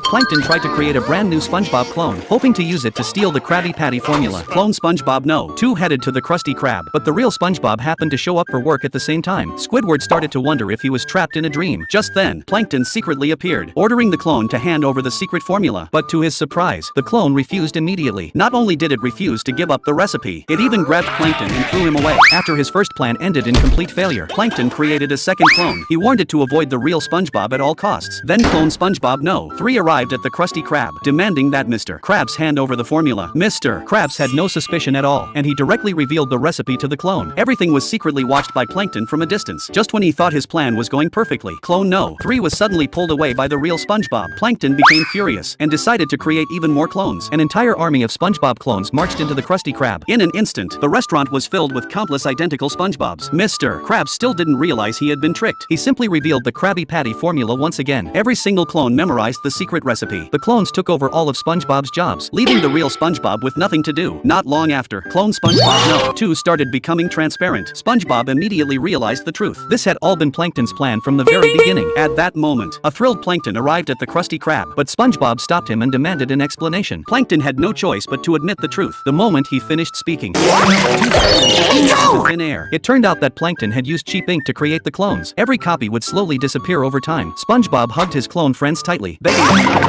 Plankton tried to create a brand new SpongeBob clone, hoping to use it to steal the Krabby Patty formula. Clone SpongeBob no. 2 headed to the Krusty Krab, but the real SpongeBob happened to show up for work at the same time. Squidward started to wonder if he was trapped in a dream. Just then, Plankton secretly appeared, ordering the clone to hand over the secret formula. But to his surprise, the clone refused immediately. Not only did it refuse to give up the recipe, it even grabbed Plankton and threw him away. After his first plan ended in complete failure, Plankton created a second clone. He warned it to avoid the real SpongeBob at all costs. Then clone SpongeBob no. 3 arrived at the Krusty Krab, demanding that Mr. Krabs hand over the formula. Mr. Krabs had no suspicion at all, and he directly revealed the recipe to the clone. Everything was secretly watched by Plankton from a distance. Just when he thought his plan was going perfectly, clone no. 3 was suddenly pulled away by the real SpongeBob. Plankton became furious and decided to create even more clones. An entire army of SpongeBob clones marched into the Krusty Krab. In an instant, the restaurant was filled with countless identical SpongeBobs. Mr. Krabs still didn't realize he had been tricked. He simply revealed the Krabby Patty formula once again. Every single clone memorized the secret recipe. The clones took over all of SpongeBob's jobs, leaving the real SpongeBob with nothing to do. Not long after, clone SpongeBob no. 2 started becoming transparent. SpongeBob immediately realized the truth. This had all been Plankton's plan from the very beginning. At that moment, a thrilled Plankton arrived at the Krusty Krab, but SpongeBob stopped him and demanded an explanation. Plankton had no choice but to admit the truth. The moment he finished speaking, into thin air. It turned out that Plankton had used cheap ink to create the clones. Every copy would slowly disappear over time. SpongeBob hugged his clone friends tightly, begging them.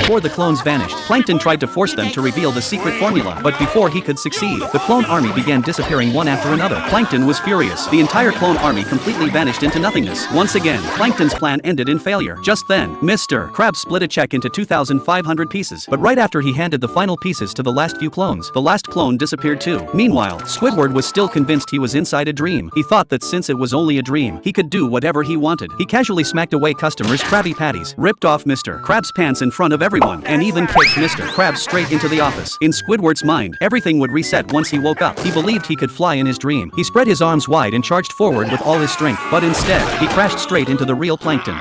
Before the clones vanished, Plankton tried to force them to reveal the secret formula, but before he could succeed, the clone army began disappearing one after another. Plankton was furious. The entire clone army completely vanished into nothingness. Once again, Plankton's plan ended in failure. Just then, Mr. Krabs split a check into 2,500 pieces, but right after he handed the final pieces to the last few clones, the last clone disappeared too. Meanwhile, Squidward was still convinced he was inside a dream. He thought that since it was only a dream, he could do whatever he wanted. He casually smacked away customers' Krabby Patties, ripped off Mr. Krabs' pants in front of everyone, and even kicked Mr. Krabs straight into the office. In Squidward's mind, everything would reset once he woke up. He believed he could fly in his dream. He spread his arms wide and charged forward with all his strength, but instead, he crashed straight into the real Plankton.